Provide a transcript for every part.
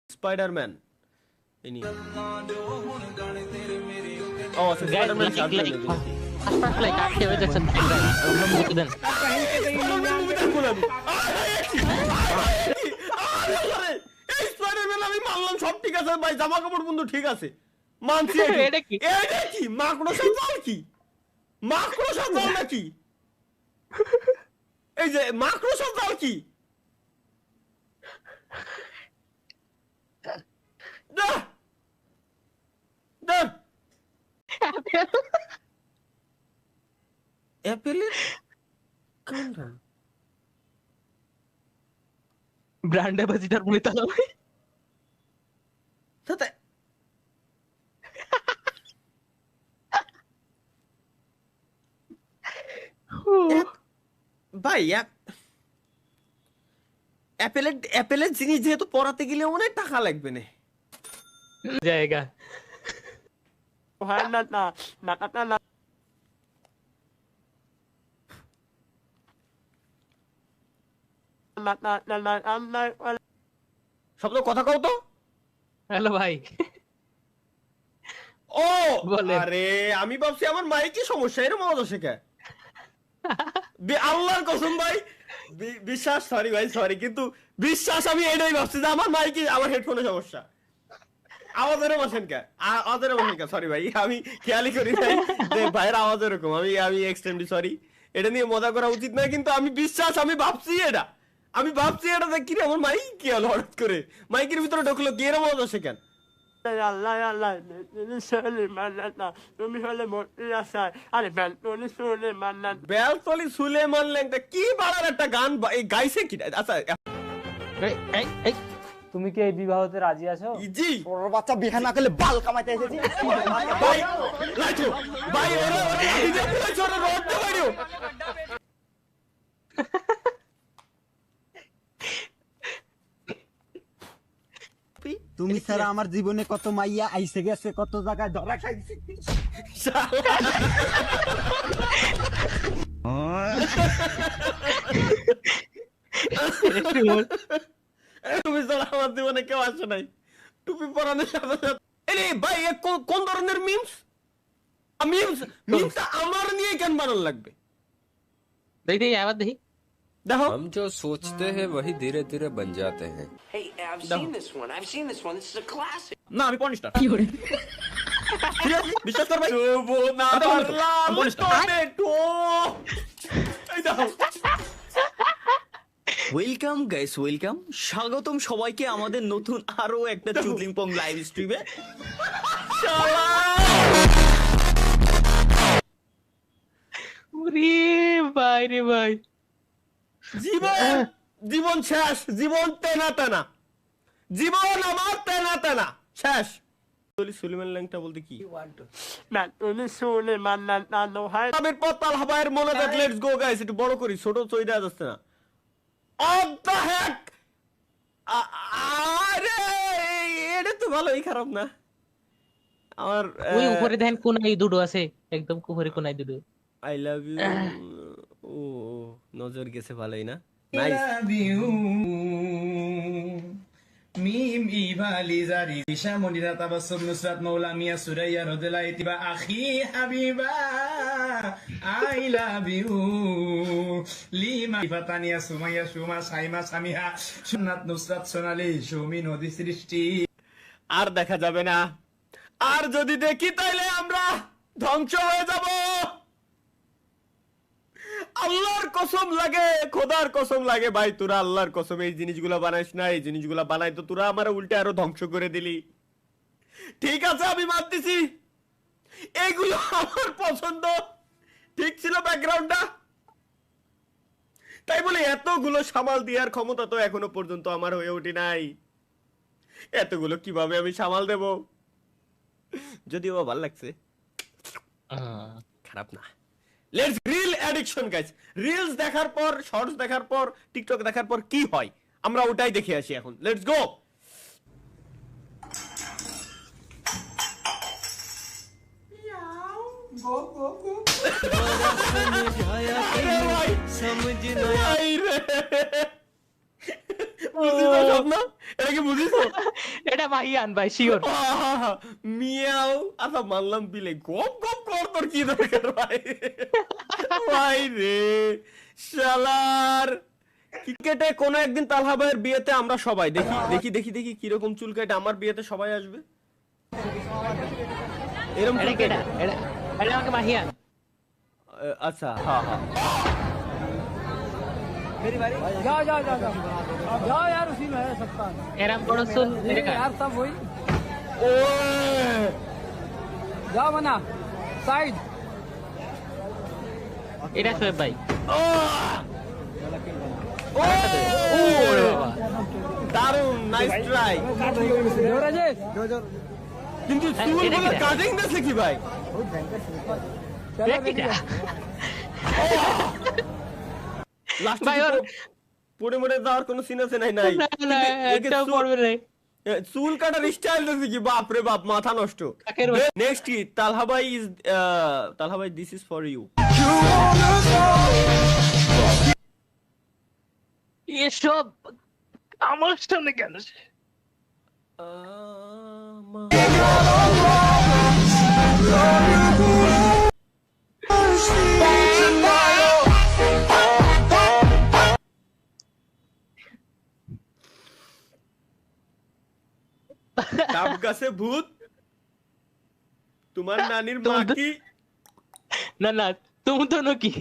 Spiderman इन्हीं oh so Spider-Man like active Jackson then Spiderman আমি মানলাম সব ঠিক আছে ভাই জামা কাপড় বন্ধু ঠিক আছে মানছি এটা কি মাকড়সা জাল কি মাকড়সা জাল নাকি এই যে মাকড়সা জাল কি দা দা অ্যাপেলের কান্ডা ব্র্যান্ড অ্যাম্বাসিডর বলে তাহলে তাতে ভাই অ্যাপেলের জিনিস যেহেতু পড়াতে গেলে অনেক টাকা লাগবে না জায়গা না না না না না শব্দ কথা কও তো হ্যালো ভাই ও আরে আমি ভাবছি আমার মাইক কি সমস্যা এরকম আওয়াজ আসে কে আল্লাহর কসম ভাই বিশ্বাস সরি ভাই সরি কিন্তু বিশ্বাস আমি এটাই ভাবছি যে আমার মাইকে আমার হেডফোনে সমস্যা আওয়াজ এরকম আসেন কে আওয়াজ এরকম আসেন কে সরি ভাই আমি খেয়ালই করি নাই যে ভাইয়ের আওয়াজ এরকম আমি এক্সট্রিমলি সরি এটা নিয়ে মজা করা উচিত না কিন্তু আমি বিশ্বাস আমি ভাবছি এটা দেখি আমার মাইক কি হলো হঠাৎ করে মাইকের ভিতরে ঢুকলো কি এরকম আওয়াজ আসে কেন কি বাড়ার একটা গান গাইছে কি আচ্ছা তুমি কি এই বিবাহতে রাজি আছো? জি ওর বাচ্চা বিয়ে না করলে বাল কামাইতে এসেছি ভাই লাইটো ভাই ওরা ডিজে প্লে ছোট রোড দে বাইরো তুমি ছাড়া আমার জীবনে কত মাইয়া আইসে গেছে কত জায়গায় ধরা খাইছি তুমি ছাড়া আমার জীবনে কেউ আসে নাই টুপি পরানোর সাথে সাথে এরে ভাই কোন ধরনের মিমস আমার নিয়ে কেন বানানো লাগবে দেখি আবার দেখি हम जो सोचते हैं वही धीरे धीरे बन जाते हैं Hey, I've seen this one. This is a classic. না আমি পনিস্টার কি করে বিশ্বাস কর ভাই শুভ না পারলাম টমেটো এই দাও ওয়েলকাম গাইস ওয়েলকাম স্বাগতম সবাইকে আমাদের নতুন আরো একটা চুদলিং পং লাইভ স্ট্রিমে রে ভাই জীবন শেষ জীবন তেনা তেনা জীবন আমার তেনা তেনা শেষ সুলেমান ল্যাংটা বলতে কি না তুমি সুলেমান না নো হাই আমির পতাল হাবায়ের মোনাজাত লেটস গো গাইস একটু বড় করি ছোট চইদা যাচ্ছে না অফ দ্য হেক আরে এটা তো ভালোই খারাপ না আমার ওই উপরে দেখেন কোনায় দুটো আছে একদম উপরে কোনায় দুটো আই লাভ ইউ ও নজর গেছে ভালোই না নাইস মিম ইভালি জারি শামুনিরা তাবাসসুম নুসরাত মাওলা মিয়া সুরাইয়া রাদিয়াল্লাহু Itiba Akhi Habiba I love you Lima Fatania Sumaiya Suma Saima Samiha Sunnat Nusrat সোনালি সুমি নদী সৃষ্টি আর দেখা যাবে না আর যদি দেখি তাইলে আমরা ধ্বংস হয়ে যাব আল্লাহর কসম লাগে খোদার কসম লাগে ভাই তোরা আল্লাহর কসম এই জিনিসগুলা বানাইস না এই জিনিসগুলা বানাই তো তোরা আমার উল্টে আরো ধ্বংস করে দিলি ঠিক আছে আমি মানতেছি এগুলো আমার পছন্দ ঠিক ছিল ব্যাকগ্রাউন্ডটা তাই বলে এতগুলো সামাল দেওয়ার ক্ষমতা তো এখনো পর্যন্ত আমার হয়ে ওঠে নাই এতগুলো কিভাবে আমি সামাল দেব যদিও ভালো লাগছে খারাপ না let's reel addiction guys reels দেখার পর শর্টস দেখার পর টিকটক দেখার পর কি হয় আমরা ওটাই দেখে আসি এখন লেটস গো বুঝিছো স্বপ্ন? এটা কি বুঝিছো? এটা মাহিয়ান ভাই শিওর। মিয়াও আচ্ছা মানলাম বিলে গপ গপ কর তোর কি দরকার ভাই ভাই রে শালার ক্রিকেটে কোন একদিন তালহা ভাইয়ের বিয়েতে আমরা সবাই দেখি কিরকম চুল কাটে আমার বিয়েতে সবাই আসবে এরকম এটা চুল কেডা? কাটে। এটা আমাকে মাহিয়ান। আচ্ছা হ্যাঁ হ্যাঁ जाओ जाओ जाओ जाओ जाओ यार उसी में है सबका এরম বড় চুল এটা কার? यार सब वही ও जाओ बना साइड এটা শোয়েব ভাই। ও ওরে বাবা। দারুন নাইস ট্রাই राजेश কিন্তু হ্যাঁ, চুল এটা গুলো কি? কাটিং দিছে কি ভাই এটা কেডা? লাস্ট ভাই ওর পড়ে মরে যাওয়ার কোনো সিন আছে নাই নাই না না একে একটাও চুল- পড়বে না। চুল কাটার স্টাইল দেখি কি বাপ রে বাপ মাথা নষ্ট কাকের ভাই। নেক্সট কি তালহা ভাই দিস ইজ ফর ইউ এসব আমার সামনে কেন? ডাব গাছে ভূত তোমার নানির মা কি না না তুমি তো নাকি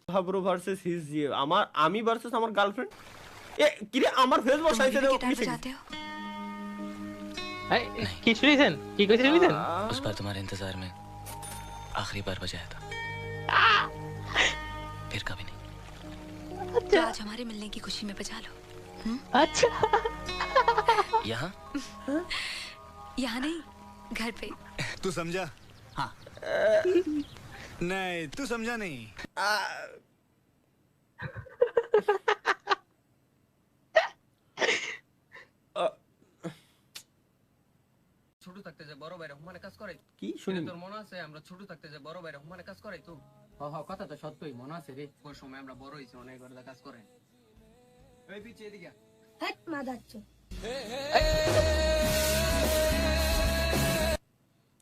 হাবরো ভার্সেস হিজ আমি ভার্সেস আমার গার্লফ্রেন্ড এ কি রে আমার ফেস বসাইছে রে কি শুনেছেন? কি কইছেন শুনেছেন? उस बार तुम्हारे इंतजार में आखिरी बार बजाया था फिर कभी नहीं तो आज हमारे मिलने की खुशी में बजा लो আচ্ছা यहाँ यहाँ नहीं घर पे तू समझा? हाँ नहीं तू समझा नहीं ছোট থাকতে যে বড় ভাই রহমানের কাজ করে কি শুনি তোর মনে আছে আমরা ছোট থাকতে যে বড় ভাই রহমানের কাজ করে তো কথা তো সত্যই মনে আছে রে ওই সময় আমরা বড় হইছি অনেক বড় কাজ করে এই পিছে এদিকে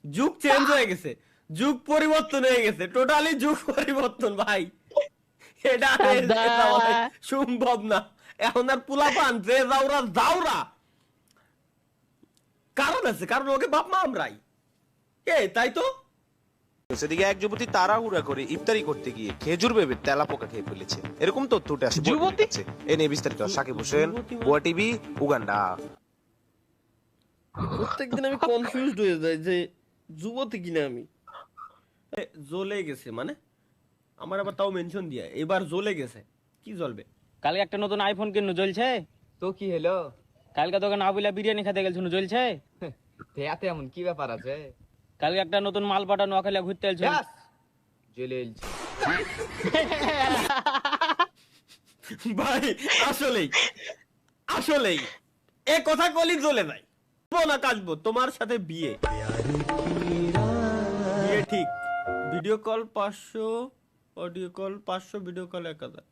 যুগ চেঞ্জ হয়ে গেছে যুগ পরিবর্তন হয়ে গেছে টোটালি যুগ পরিবর্তন ভাই এটা ভাই সম্ভব না এখন আর পোলাপান যে যাওরা কারণ আছে কারণ ওকে বাপ মা আমরাই তাই তো সেদিকে এক যুবতী তাড়াহুড়া করে ইফতারি করতে গিয়ে খেজুর ভেবে তেলা পোকা খেয়ে ফেলেছে এরকম তথ্য উঠে আসে যুবতী? এ নিয়ে বিস্তারিত সাকিব হোসেন বুয়া টিভি উগান্ডা প্রত্যেকদিন আমি কনফিউজড হয়ে যাই যে যুবতী কিনা আমি জ্বলে গেছে মানে আমার আবার তাও মেনশন দিয়া এবার জ্বলে গেছে কি জ্বলবে কালকে একটা নতুন আইফোন কিনু জ্বলছে তো কি হলো কালকে তোকে না বলে বিরিয়ানি খেতে গেলছিল জ্বলছে তেয়াতে এমন কি ব্যাপার আছে কালকে একটা নতুন মাল পাটা নোয়াখালী ঘুরতে গেলছিল জেলে ভাই আসলেই এ কথা কলি জ্বলে নাই না কাটবো তোমার সাথে বিয়ে ঠিক video call 500 audio call 500 video call 1000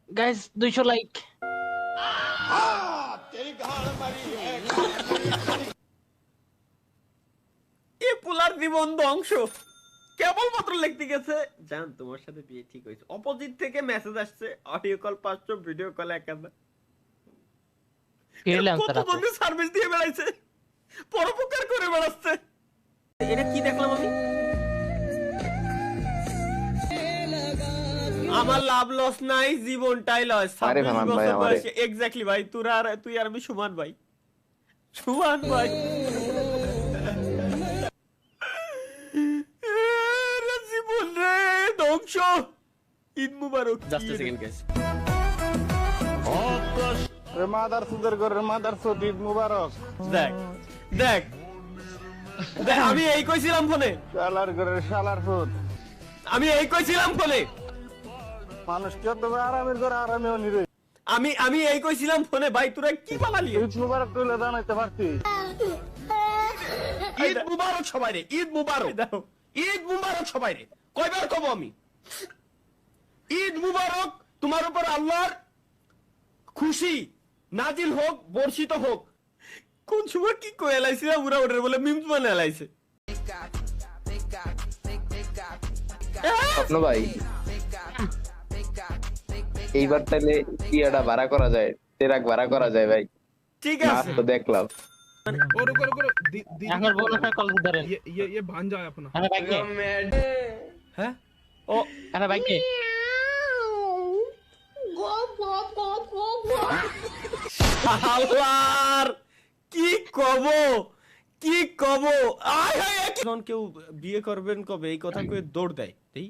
guys 200 like এ পোলার জীবন ধ্বংস কেবলমাত্র লিখতে গেছে জান তোমার সাথে বিয়ে ঠিক হয়েছে অপোজিট থেকে মেসেজ আসছে অডিও কল 500 ভিডিও কল 1000 কত বন্ধু সার্ভিস দিয়ে বেড়াইছে পরোপকার করে বেড়াচ্ছে এটা কি দেখলাম আমি আমার লাভ লস নাই জীবনটাই লস এক্স্যাক্টলি ভাই তুই আর আমি সুমান ভাই জীবন রে ধ্বংস Eid Mubarak just a second guys মাদার সুদের করে মাদার সুদ ঈদ মুবারক দেখ আমি এই কইছিলাম ফোনে শালার করে শালার সুদ আমি এই কইছিলাম ফোনে মানুষকে তো আরামের করে আরামেও নিরে আমি এই কইছিলাম ফোনে ভাই তোরা কি বানালি ঈদ মুবারক তুলে জানাইতে পারতি ঈদ মুবারক সবাই রে ঈদ মুবারক দেখো ঈদ মুবারক সবাই রে কয়বার কব আমি ঈদ মুবারক, তোমার উপর আল্লাহর খুশি নাজিল হোক, বর্ষিত হোক। কোন সময় কি কয়ে এলাইছে উড়া উড়ে বলে মিমস মানে এলাইছে। স্বপ্ন ভাই, এইবার তাহলে টিয়াটা ভাড়া করা যায়, ট্রাক ভাড়া করা যায় ভাই। ঠিক নাচ আছে, তো দেখলাম। এখন বলো না কল ধরেন। ये भांजा है अपना। আরে ভাই কে? হ্যাঁ ও আরে ভাই কে? আল্লাহর কি কব, কি কব। আয় হায় এখন কেউ বিয়ে করবেন কবে এই কথা কয়ে দৌড় দেয় এই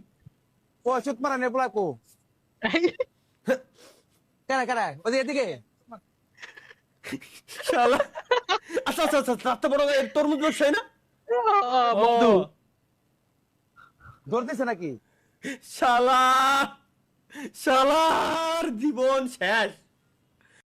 ও চুত মারা নেপলা কো কারা কারা ওদিকে এদিকে শালা। আচ্ছা আচ্ছা আচ্ছা, তাতে বড় তরমুজ ব্যবসায়ী না বন্ধু ধরতেছে নাকি? শালা, শালার জীবন শেষ।